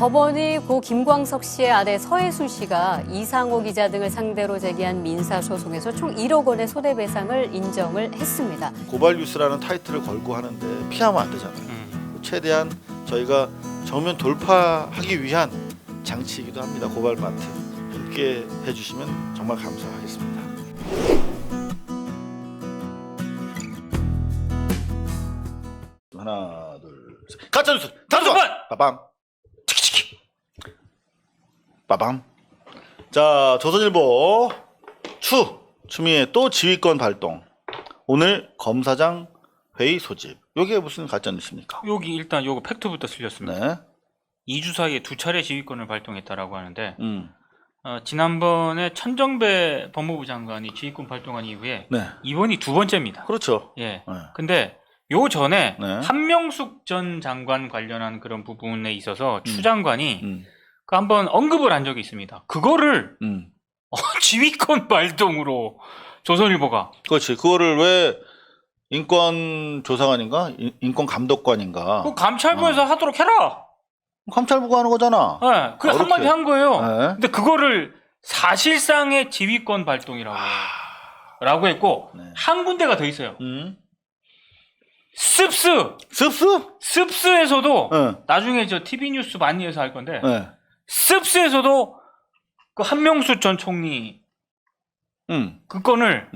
법원이 고 김광석 씨의 아내 서혜순 씨가 이상호 기자 등을 상대로 제기한 민사소송에서 총 1억 원의 손해배상을 인정을 했습니다. 고발 뉴스라는 타이틀을 걸고 하는데 피하면 안 되잖아요. 최대한 저희가 정면 돌파하기 위한 장치이기도 합니다. 고발 마트 함께 해주시면 정말 감사하겠습니다. 하나, 둘, 셋. 가짜 뉴스 단속! 빠밤. 치키치키. 빠밤. 자, 조선일보 추미애 또 지휘권 발동. 오늘 검사장 회의 소집. 이게 무슨 가짜 뉴스입니까? 여기 일단 요거 팩트부터 틀렸습니다. 네. 2주 사이에 2차례 지휘권을 발동했다라고 하는데 지난번에 천정배 법무부 장관이 지휘권 발동한 이후에 네. 이번이 두 번째입니다. 그렇죠. 예. 네. 근데 요 전에 네. 한명숙 전 장관 관련한 그런 부분에 있어서 추 장관이 그 한번 언급을 한 적이 있습니다. 그거를 지휘권 발동으로 조선일보가. 그렇지. 그거를 왜 인권조사관인가? 인권감독관인가? 그 감찰부에서 하도록 해라. 감찰부가 하는 거잖아. 네, 그 한마디 한 거예요. 네. 근데 그거를 사실상의 지휘권 발동이라고 라고 했고 네. 한 군데가 더 있어요. 습스. 습스? 습스에서도 네. 나중에 저 TV 뉴스 많이 해서 할 건데 네. 습스에서도 그 한명수 전 총리 그 건을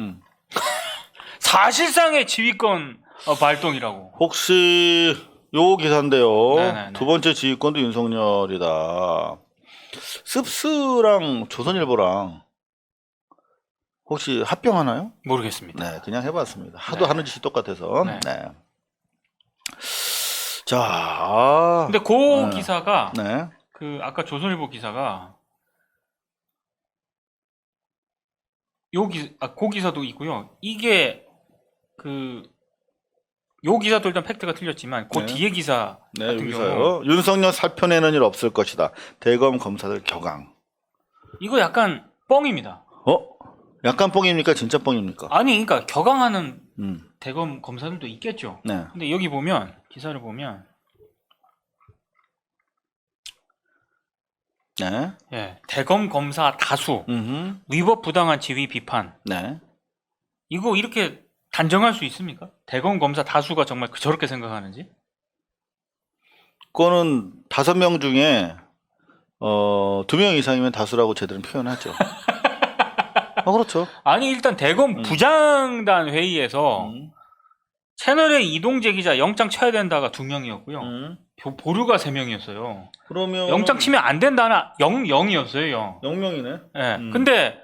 사실상의 지휘권 발동이라고. 혹시 요 기사인데요. 네네네. 두 번째 지휘권도 윤석열이다. 습스랑 조선일보랑 혹시 합병하나요? 모르겠습니다. 네, 그냥 해봤습니다. 하도 네. 하는 짓이 똑같아서. 네. 네. 자, 근데 그 기사가 네. 그 아까 조선일보 기사가 그 기사도 있고요. 이게 요 기사도 일단 팩트가 틀렸지만 그 네. 뒤에 기사 네, 같은 여기서요. 경우 윤석열 살펴내는 일 없을 것이다. 대검 검사들 격앙. 이거 약간 뻥입니다. 약간 뻥입니까? 진짜 뻥입니까? 아니, 그러니까 격앙하는 음. 대검 검사들도 있겠죠. 네. 근데 여기 보면 기사를 보면 네. 예, 대검 검사 다수 위법 부당한 지휘 비판. 네. 이거 이렇게 단정할 수 있습니까? 대검 검사 다수가 정말 저렇게 생각하는지? 그거는 5명 중에 2명 이상이면 다수라고 제대로 표현하죠. 그렇죠. 아니 일단 대검 부장단 회의에서 채널의 이동재 기자 영장 쳐야 된다가 2명이었고요. 보류가 3명이었어요. 그러면 영장 치면 안 된다는 0이었어요. 0명이네. 예. 근데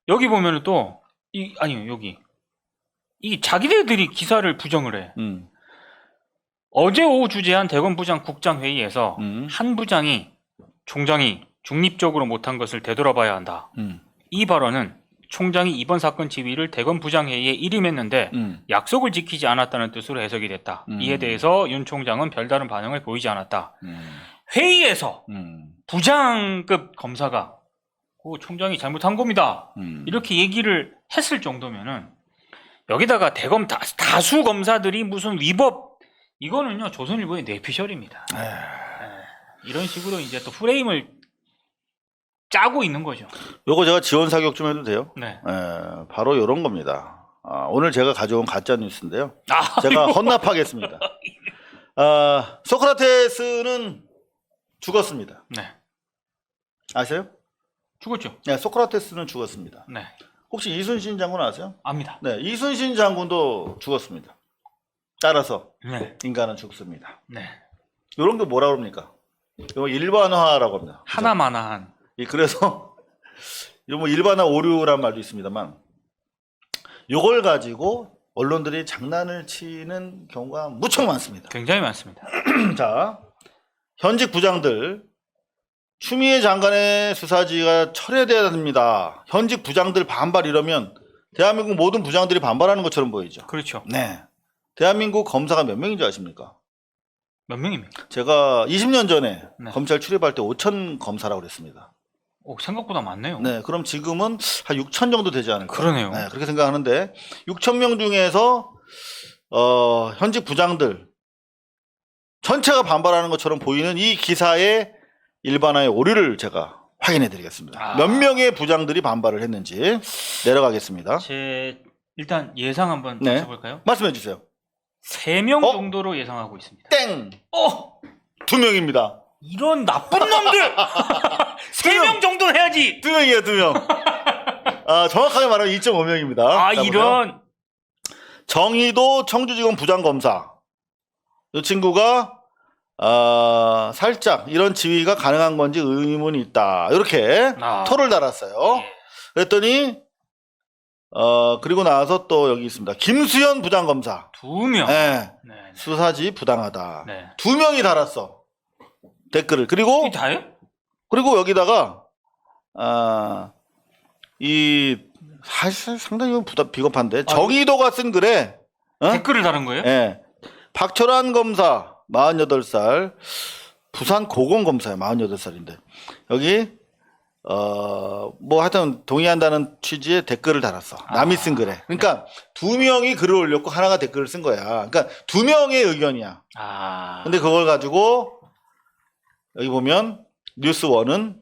여기 보면은 또 아니요 여기 이 자기네들이 기사를 부정을 해. 어제 오후 주재한 대검 부장 국장 회의에서 한 부장이 총장이 중립적으로 못한 것을 되돌아봐야 한다. 이 발언은 총장이 이번 사건 지휘를 대검 부장 회의에 일임했는데 약속을 지키지 않았다는 뜻으로 해석이 됐다. 이에 대해서 윤 총장은 별다른 반응을 보이지 않았다. 회의에서 부장급 검사가 그 총장이 잘못한 겁니다. 이렇게 얘기를 했을 정도면은 여기다가 대검 다수 검사들이 무슨 위법 이거는요 조선일보의 뇌피셜입니다. 이런 식으로 이제 또 프레임을 짜고 있는 거죠. 요거 제가 지원 사격 좀 해도 돼요? 네. 바로 이런 겁니다. 오늘 제가 가져온 가짜 뉴스인데요. 제가 헌납하겠습니다. 소크라테스는 죽었습니다. 네. 아세요? 죽었죠. 네, 소크라테스는 죽었습니다. 네. 혹시 이순신 장군 아세요? 압니다. 네, 이순신 장군도 죽었습니다. 따라서 네. 인간은 죽습니다. 네. 이런 게 뭐라 그럽니까? 이거 일반화라고 합니다. 하나마나한. 그래서 이런 뭐 일반화 오류란 말도 있습니다만 이걸 가지고 언론들이 장난을 치는 경우가 무척 많습니다. 굉장히 많습니다. 자, 현직 부장들 추미애 장관의 수사지가 철회돼야 됩니다. 현직 부장들 반발 이러면 대한민국 모든 부장들이 반발하는 것처럼 보이죠. 그렇죠. 네. 대한민국 검사가 몇 명인지 아십니까? 몇 명입니까? 제가 20년 전에 네. 검찰 출입할 때 5천 검사라고 그랬습니다. 생각보다 많네요. 네, 그럼 지금은 한 6천 정도 되지 않을까? 그러네요. 네, 그렇게 생각하는데 6천 명 중에서 현직 부장들 전체가 반발하는 것처럼 보이는 이 기사의 일반화의 오류를 제가 확인해 드리겠습니다. 몇 명의 부장들이 반발을 했는지 내려가겠습니다. 제 일단 예상 한번 네. 해볼까요? 말씀해 주세요. 3명 정도로 예상하고 있습니다. 땡! 어! 2명입니다. 이런 나쁜 놈들! 3명 정도는 해야지! 2명이에요, 2명. 정확하게 말하면 2.5명입니다. 아, 이런. 정의도 청주지검 부장검사. 이 친구가 살짝 이런 지위가 가능한 건지 의문이 있다. 이렇게 토를 달았어요. 예. 그랬더니 그리고 나서 또 여기 있습니다. 김수현 부장검사. 2명. 네. 네. 수사지 부당하다. 네. 2명이 달았어. 댓글을. 그리고 이게 다예요? 여기다가 사실 상당히 비겁한데 정의도가 쓴 글에 댓글을 다른 거예요? 예. 박철환 검사 48살 부산 고검검사예요. 48살인데 여기 뭐 하여튼 동의한다는 취지의 댓글을 달았어. 남이 쓴 글에. 그러니까 2명이 글을 올렸고 하나가 댓글을 쓴 거야. 그러니까 2명의 의견이야. 근데 그걸 가지고 여기 보면 뉴스원은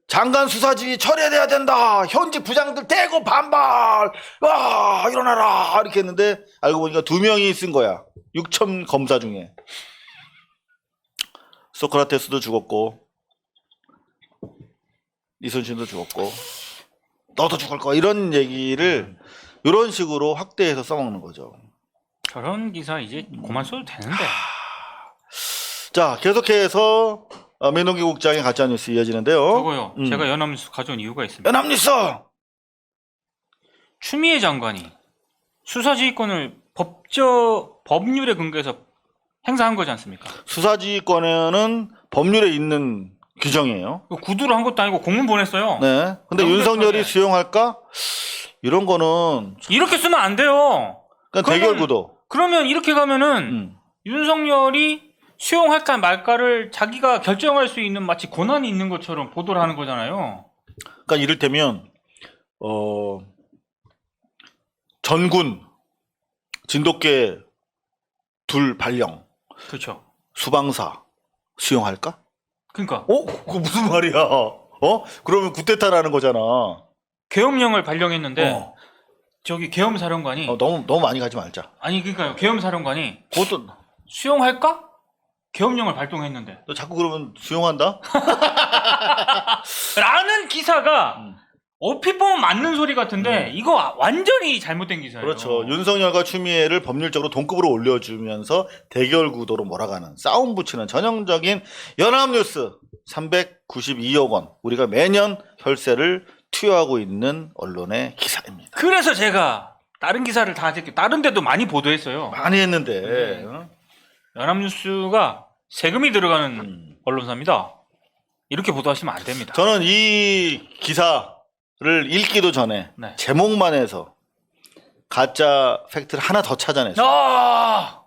장관 수사지 처리해야 된다. 현직 부장들 대거 반발. 와 일어나라 이렇게 했는데 알고 보니까 2명이 쓴 거야. 6천 검사 중에. 소크라테스도 죽었고 이순신도 죽었고 너도 죽을 거야. 이런 얘기를 이런 식으로 확대해서 써먹는 거죠. 저런 기사 이제 그만 써도 되는데. 자 계속해서 민동기 국장의 가짜뉴스 이어지는데요. 저거요. 제가 연합뉴스 가져온 이유가 있습니다. 연합뉴스! 추미애 장관이 수사지휘권을 법률에 근거해서 행사한 거지 않습니까? 수사지휘권에는 법률에 있는 규정이에요. 구두로 한 것도 아니고 공문 보냈어요. 네. 근데 윤석열이 수용할까? 이런 거는 이렇게 쓰면 안 돼요. 그러니까 대결 구도. 그러면 이렇게 가면은 윤석열이 수용할까 말까를 자기가 결정할 수 있는 마치 권한이 있는 것처럼 보도를 하는 거잖아요. 그러니까 이를테면 전군 진돗개 둘 발령 그렇죠. 수방사 수용할까? 그러니까 그거 무슨 말이야? 그러면 구테타라는 거잖아. 계엄령을 발령했는데 저기 계엄사령관이 너무 많이 가지 말자. 아니 그러니까요. 계엄사령관이 그것도 수용할까? 계엄령을 발동했는데 너 자꾸 그러면 수용한다? 라는 기사가 얼핏 보면 맞는 소리 같은데 이거 완전히 잘못된 기사예요. 그렇죠. 윤석열과 추미애를 법률적으로 동급으로 올려주면서 대결 구도로 몰아가는 싸움 붙이는 전형적인 연합뉴스 392억 원 우리가 매년 혈세를 투여하고 있는 언론의 기사입니다. 그래서 제가 다른 기사를 다 다른 데도 많이 보도했어요. 많이 했는데 연합뉴스가 세금이 들어가는 언론사입니다. 이렇게 보도하시면 안 됩니다. 저는 이 기사를 읽기도 전에 제목만 해서 가짜 팩트를 하나 더 찾아냈어요.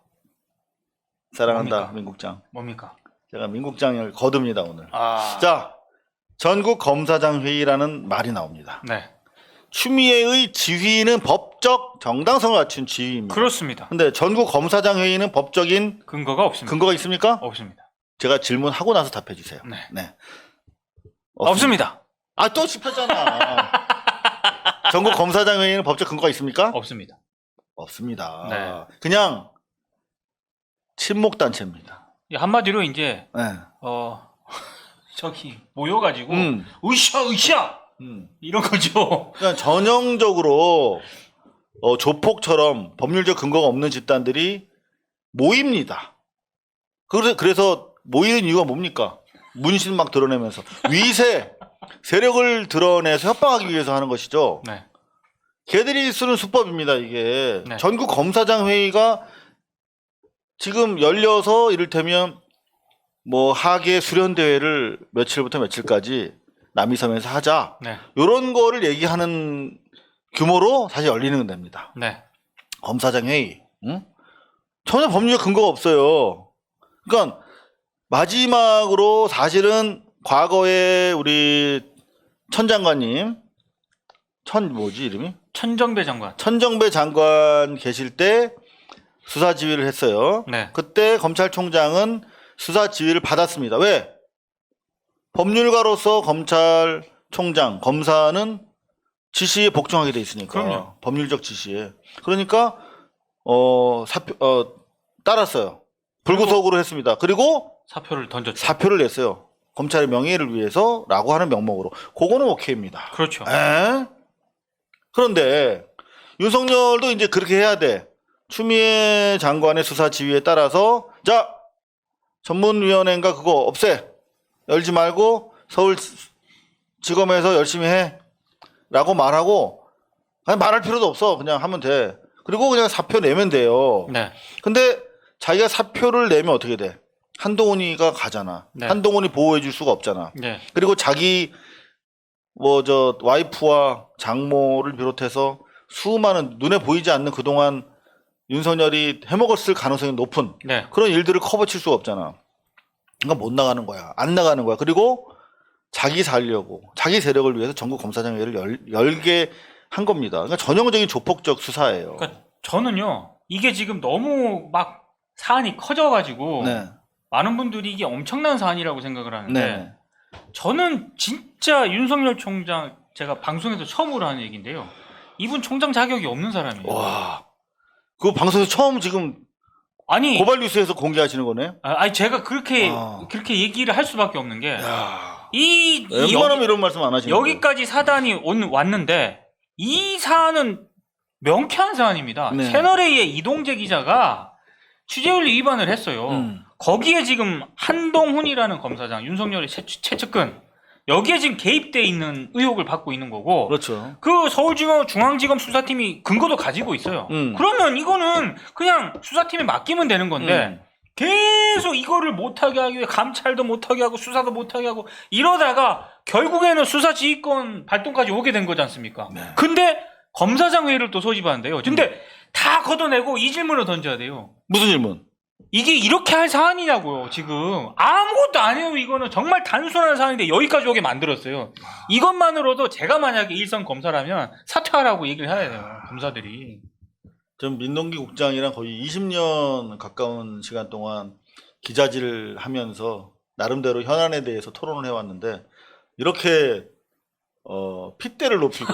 사랑한다 뭡니까? 민국장. 뭡니까? 제가 민국장을 거둡니다 오늘. 자, 전국 검사장 회의라는 말이 나옵니다. 네. 추미애의 지휘는 법적 정당성을 갖춘 지휘입니다. 그렇습니다. 근데 전국 검사장 회의는 법적인 근거가 없습니다. 근거가 있습니까? 없습니다. 제가 질문하고 나서 답해 주세요. 네. 없습니다. 또 짚었잖아. 전국 검사장 회의는 법적 근거가 있습니까? 없습니다. 없습니다. 네. 그냥 친목 단체입니다. 한마디로 이제 네. 저기 모여가지고 으쌰 이런 거죠. 그러니까 전형적으로 조폭처럼 법률적 근거가 없는 집단들이 모입니다. 그래서 모이는 이유가 뭡니까? 문신 막 드러내면서 위세 세력을 드러내서 협박하기 위해서 하는 것이죠. 네. 걔들이 쓰는 수법입니다. 이게 네. 전국 검사장 회의가 지금 열려서 이를테면 뭐 하계 수련 대회를 며칠부터 며칠까지 남이섬에서 하자. 네. 이런 거를 얘기하는 규모로 사실 열리는 겁니다. 네. 검사장 회의. 전혀 법률적 근거가 없어요. 그러니까 마지막으로 사실은 과거에 우리 천 장관님 뭐지 이름이? 천정배 장관. 천정배 장관 계실 때 수사 지휘를 했어요. 네. 그때 검찰총장은 수사 지휘를 받았습니다. 왜? 법률가로서 검찰총장, 검사는 지시에 복종하게 돼 있으니까. 그럼요. 법률적 지시에. 그러니까 따랐어요. 불구속으로 했습니다. 그리고 사표를 던졌죠. 사표를 냈어요. 검찰의 명예를 위해서라고 하는 명목으로. 그거는 오케이입니다. 그렇죠. 에? 그런데 윤석열도 이제 그렇게 해야 돼. 추미애 장관의 수사 지휘에 따라서 자, 전문위원회인가 그거 없애. 열지 말고 서울지검에서 열심히 해. 라고 말하고 그냥 말할 필요도 없어. 그냥 하면 돼. 그리고 그냥 사표 내면 돼요. 네. 근데 자기가 사표를 내면 어떻게 돼? 한동훈이가 가잖아. 네. 한동훈이 보호해 줄 수가 없잖아. 네. 그리고 자기 와이프와 장모를 비롯해서 수많은 눈에 보이지 않는 그동안 윤석열이 해먹었을 가능성이 높은 네. 그런 일들을 커버칠 수가 없잖아. 그러니까 못 나가는 거야. 안 나가는 거야. 그리고 자기 살려고 자기 세력을 위해서 전국 검사장회를 열게 한 겁니다. 그러니까 전형적인 조폭적 수사예요. 그러니까 저는요. 이게 지금 너무 막 사안이 커져가지고 네. 많은 분들이 이게 엄청난 사안이라고 생각을 하는데 네. 저는 진짜 윤석열 총장 제가 방송에서 처음으로 하는 얘기인데요. 이분 총장 자격이 없는 사람이에요. 와. 그 방송에서 처음 지금 아니 고발 뉴스에서 공개하시는 거네? 아니 제가 그렇게 아. 그렇게 얘기를 할 수밖에 없는 게 야. 이 웬만하면 이런 말씀 안 하시는 거예요. 여기까지 사단이 왔는데 이 사안은 명쾌한 사안입니다. 네. 채널A의 이동재 기자가 취재윤리 위반을 했어요. 거기에 지금 한동훈이라는 검사장, 윤석열의 최측근 여기에 지금 개입돼 있는 의혹을 받고 있는 거고 그렇죠. 그 서울지검 중앙지검 수사팀이 근거도 가지고 있어요. 그러면 이거는 그냥 수사팀에 맡기면 되는 건데 계속 이거를 못하게 하기 위해 감찰도 못하게 하고 수사도 못하게 하고 이러다가 결국에는 수사지휘권 발동까지 오게 된 거지 않습니까? 네. 근데 검사장 회의를 또 소집하는데요. 근데 다 걷어내고 이 질문을 던져야 돼요. 무슨 질문? 이게 이렇게 할 사안이냐고요. 지금 아무것도 안 해요. 이거는 정말 단순한 사안인데 여기까지 오게 만들었어요. 이것만으로도 제가 만약에 일선 검사라면 사퇴하라고 얘기를 해야 돼요. 검사들이. 전 민동기 국장이랑 거의 20년 가까운 시간 동안 기자질을 하면서 나름대로 현안에 대해서 토론을 해왔는데 이렇게 핏대를 높이고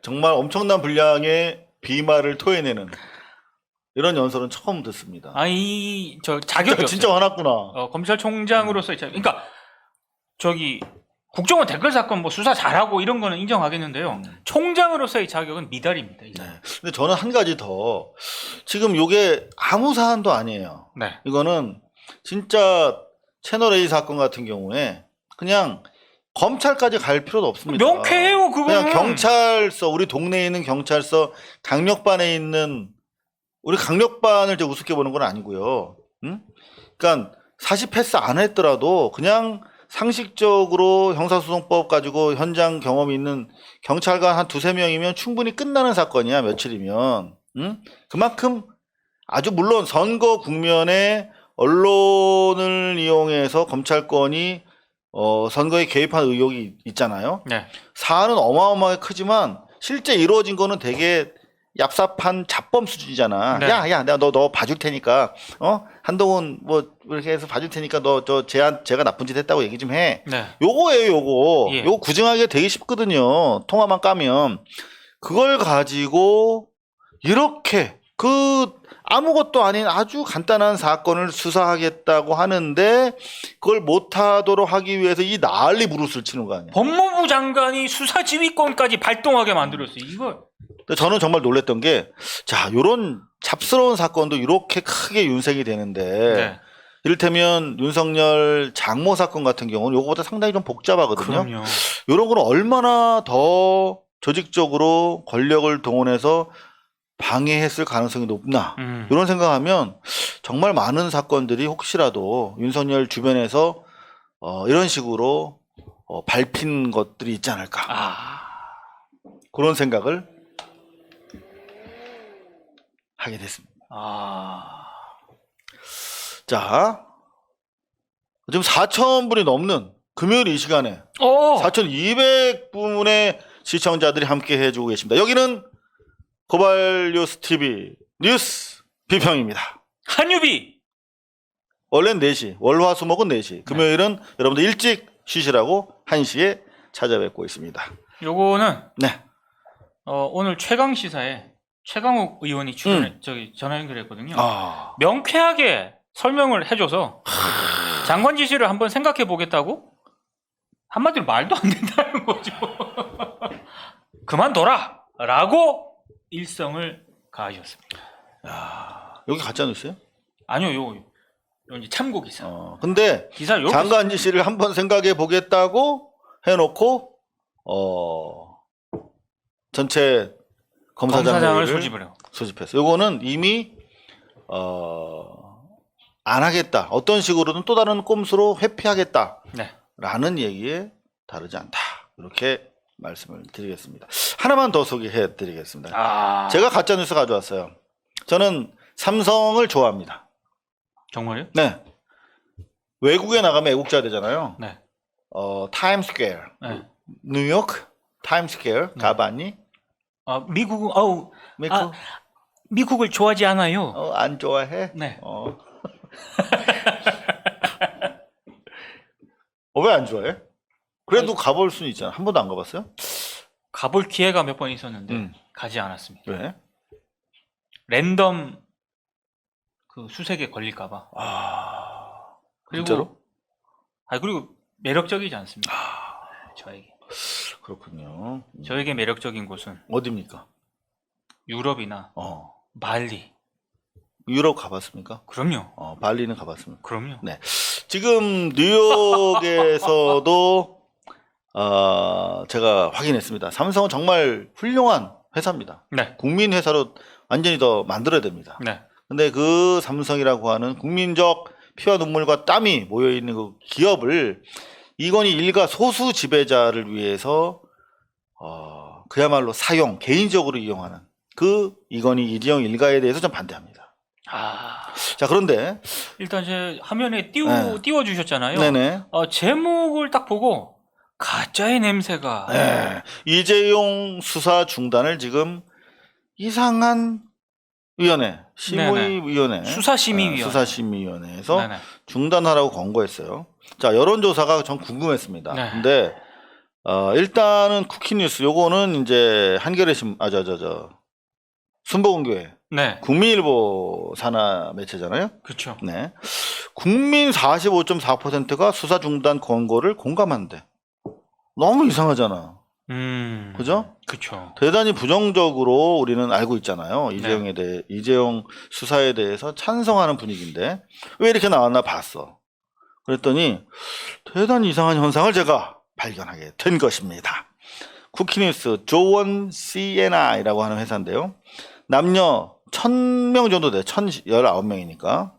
정말 엄청난 분량의 비말을 토해내는 이런 연설은 처음 듣습니다. 아니 저 자격이 진짜 없어요. 화났구나. 검찰총장으로서의 그러니까 저기 국정원 댓글 사건 뭐 수사 잘하고 이런 거는 인정하겠는데요. 총장으로서의 자격은 미달입니다. 네. 근데 저는 한 가지 더 지금 이게 아무 사안도 아니에요. 네. 이거는 진짜 채널A 사건 같은 경우에 그냥 검찰까지 갈 필요도 없습니다. 명쾌해요, 그거는. 그냥 경찰서, 우리 동네에 있는 경찰서 강력반에 있는 우리 강력반을 이제 우습게 보는 건 아니고요. 응? 그러니까 사실 패스 안 했더라도 그냥 상식적으로 형사소송법 가지고 현장 경험이 있는 경찰관 한 두세 명이면 충분히 끝나는 사건이야, 며칠이면. 응? 그만큼 아주 물론 선거 국면에 언론을 이용해서 검찰권이 선거에 개입한 의혹이 있잖아요. 네. 사안은 어마어마하게 크지만 실제 이루어진 거는 되게 얍삽한 잡범 수준이잖아. 네. 야, 내가 너 봐줄 테니까, 한동훈 뭐 이렇게 해서 봐줄 테니까 너 제가 나쁜 짓 했다고 얘기 좀 해. 네. 요거예요, 요거. 예. 요거 구증하기가 되게 쉽거든요. 통화만 까면. 그걸 가지고 이렇게 아무것도 아닌 아주 간단한 사건을 수사하겠다고 하는데 그걸 못하도록 하기 위해서 이 난리 부르스를 치는 거 아니에요. 법무부 장관이 수사지휘권까지 발동하게 만들었어요. 이거 저는 정말 놀랬던 게, 자, 요런 잡스러운 사건도 이렇게 크게 윤색이 되는데, 네. 이를테면 윤석열 장모 사건 같은 경우는 요거보다 상당히 좀 복잡하거든요. 그럼요. 요런 거는 얼마나 더 조직적으로 권력을 동원해서 방해했을 가능성이 높나. 이런 생각하면 정말 많은 사건들이 혹시라도 윤석열 주변에서 이런 식으로 밟힌 것들이 있지 않을까. 그런 생각을 하게 됐습니다. 자, 지금 4,000분이 넘는 금요일 이 시간에 4,200분의 시청자들이 함께 해주고 계십니다. 여기는 고발뉴스 TV 뉴스 비평입니다. 한유비 원래는 4시, 월화수목은 4시, 금요일은 여러분들 일찍 쉬시라고 1시에 찾아뵙고 있습니다. 요거는 네. 오늘 최강 시사에 최강욱 의원이 전화 연결했거든요. 아, 명쾌하게 설명을 해줘서 장관 지시를 한번 생각해 보겠다고? 한마디로 말도 안 된다는 거죠. 그만둬라! 라고 일성을 가하셨습니다. 여기 가짜 뉴스요? 아니요, 요 이제 참고 기사. 근데 기사를 여기 장관 지시를 한번 생각해 보겠다고 해놓고 전체 검사장을 검사장을 소집을 해요. 소집했어. 요거는 이미 안 하겠다. 어떤 식으로든 또 다른 꼼수로 회피하겠다라는 네. 얘기에 다르지 않다. 이렇게 말씀을 드리겠습니다. 하나만 더 소개해 드리겠습니다. 제가 가짜 뉴스 가져왔어요. 저는 삼성을 좋아합니다. 정말요? 네. 외국에 나가면 애국자 되잖아요. 네. 타임스퀘어, 네. 뉴욕 타임스퀘어 가봤니? 미국은 미국? 미국을 좋아하지 않아요. 안 좋아해? 네. 왜 안 좋아해? 그래도 가볼 수는 있잖아. 한 번도 안 가봤어요? 가볼 기회가 몇 번 있었는데 음. 가지 않았습니다. 왜? 랜덤 그 수색에 걸릴까봐. 그리고 진짜로? 그리고 매력적이지 않습니다. 저에게. 그렇군요. 저에게 매력적인 곳은 어디입니까? 유럽이나 발리. 유럽 가봤습니까? 그럼요. 발리는 가봤습니다. 그럼요. 네. 지금 뉴욕에서도 제가 확인했습니다. 삼성은 정말 훌륭한 회사입니다. 네. 국민 회사로 완전히 더 만들어야 됩니다. 네. 근데 그 삼성이라고 하는 국민적 피와 눈물과 땀이 모여 있는 그 기업을 이건희 일가 소수 지배자를 위해서 그야말로 사용, 개인적으로 이용하는 그 이건희 이재용 일가에 대해서 좀 반대합니다. 자, 그런데 일단 제 화면에 네. 띄워주셨잖아요. 네네. 제목을 딱 보고 가짜의 냄새가. 네. 이재용 수사 중단을 지금 이상한 위원회, 심의위원회, 수사심의위원회. 수사심의위원회에서 네네. 중단하라고 권고했어요. 자, 여론조사가 전 궁금했습니다. 네. 근데 일단은 쿠키뉴스 요거는 이제 한겨레 순복음교회 네. 국민일보 산하 매체잖아요. 그렇죠. 네. 국민 45.4%가 수사 중단 권고를 공감한대. 너무 이상하잖아. 그죠? 그렇죠. 대단히 부정적으로 우리는 알고 있잖아요. 네. 이재용 수사에 대해서 찬성하는 분위기인데 왜 이렇게 나왔나 봤어. 그랬더니 대단히 이상한 현상을 제가 발견하게 된 것입니다. 쿠키뉴스 조원 CNI라고 하는 회사인데요. 남녀 1000명 정도 돼. 1019명이니까.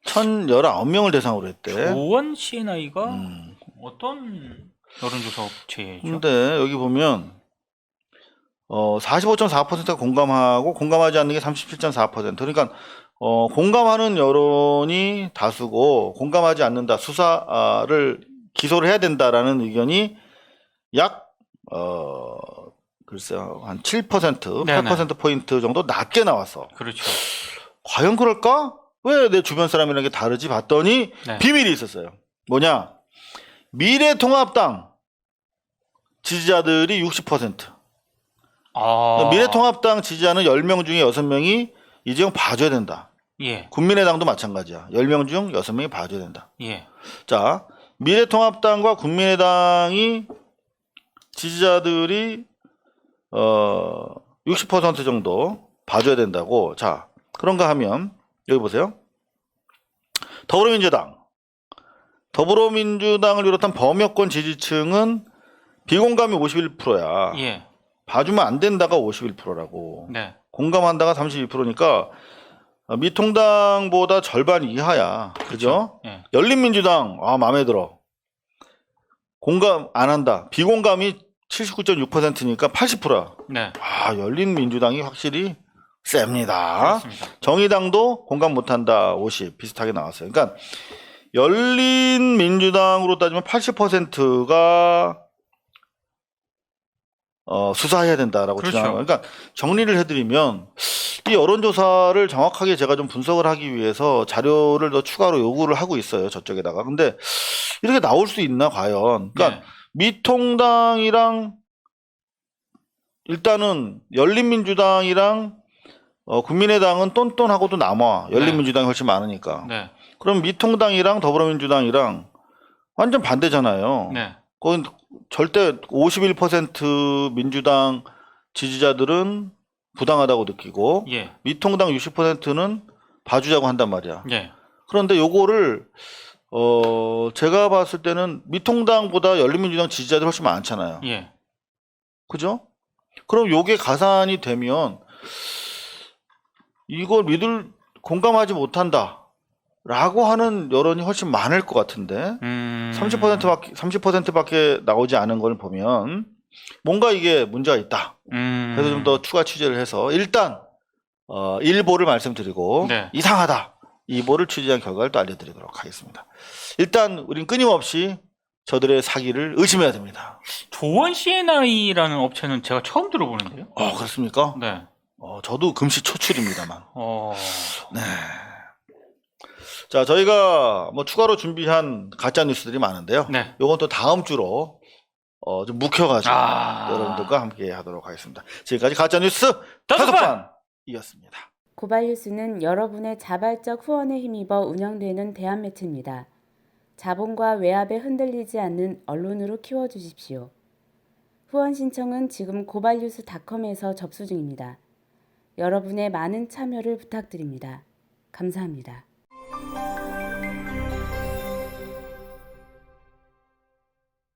1019명을 대상으로 했대. 조원 CNI가 어떤 여론조사 업체죠? 근데 여기 보면 45.4%가 공감하고 공감하지 않는 게 37.4%. 그러니까 공감하는 여론이 다수고 공감하지 않는다. 수사를 기소를 해야 된다라는 의견이 약 글쎄요. 한 7%, 8%포인트 정도 낮게 나왔어. 그렇죠. 과연 그럴까? 왜 내 주변 사람이랑 게 다르지? 봤더니 네. 비밀이 있었어요. 뭐냐? 미래통합당 지지자들이 60%. 미래통합당 지지자는 10명 중에 6명이 이재용 봐줘야 된다. 예. 국민의당도 마찬가지야. 10명 중 6명이 봐줘야 된다. 예. 자, 미래통합당과 국민의당이 지지자들이 60% 정도 봐줘야 된다고. 자, 그런가 하면 여기 보세요. 더불어민주당을 비롯한 범여권 지지층은 비공감이 51%야. 예. 봐주면 안 된다가 51%라고. 네. 공감한다가 32%니까 미통당보다 절반 이하야. 그죠? 예. 열린민주당 마음에 들어. 공감 안 한다. 비공감이 79.6%니까 80%야. 네. 열린민주당이 확실히 셉니다. 그렇습니다. 정의당도 공감 못한다. 50 비슷하게 나왔어요. 그러니까 열린민주당으로 따지면 80%가 수사해야 된다라고 그렇죠. 주장하는 거예요. 그러니까 정리를 해드리면 이 여론조사를 정확하게 제가 좀 분석을 하기 위해서 자료를 더 추가로 요구를 하고 있어요. 저쪽에다가. 근데 이렇게 나올 수 있나 과연. 그러니까 네. 미통당이랑 일단은 열린민주당이랑 국민의당은 똔똔하고도 남아. 열린민주당이 훨씬 많으니까. 네. 그럼 미통당이랑 더불어민주당이랑 완전 반대잖아요. 네. 거긴 절대 51% 민주당 지지자들은 부당하다고 느끼고 예. 미통당 60%는 봐주자고 한단 말이야. 예. 그런데 요거를 제가 봤을 때는 미통당보다 열린민주당 지지자들이 훨씬 많잖아요. 예. 그죠? 그럼 요게 가산이 되면 이걸 공감하지 못한다 라고 하는 여론이 훨씬 많을 것 같은데 30%밖에 나오지 않은 걸 보면 뭔가 이게 문제가 있다. 그래서 좀 더 추가 취재를 해서 일단 1보를 말씀드리고 네. 이상하다 2보를 취재한 결과를 또 알려드리도록 하겠습니다. 일단 우린 끊임없이 저들의 사기를 의심해야 됩니다. 조원 CNI라는 업체는 제가 처음 들어보는데요. 그렇습니까? 네. 저도 금시초출입니다만. 네. 자, 저희가 뭐 추가로 준비한 가짜 뉴스들이 많은데요. 네. 요건 또 다음 주로 좀 묵혀가지고 아. 여러분들과 함께 하도록 하겠습니다. 지금까지 가짜 뉴스 다섯 판이었습니다. 고발뉴스는 여러분의 자발적 후원에 힘입어 운영되는 대한매체입니다. 자본과 외압에 흔들리지 않는 언론으로 키워주십시오. 후원 신청은 지금 고발뉴스닷컴에서 접수 중입니다. 여러분의 많은 참여를 부탁드립니다. 감사합니다.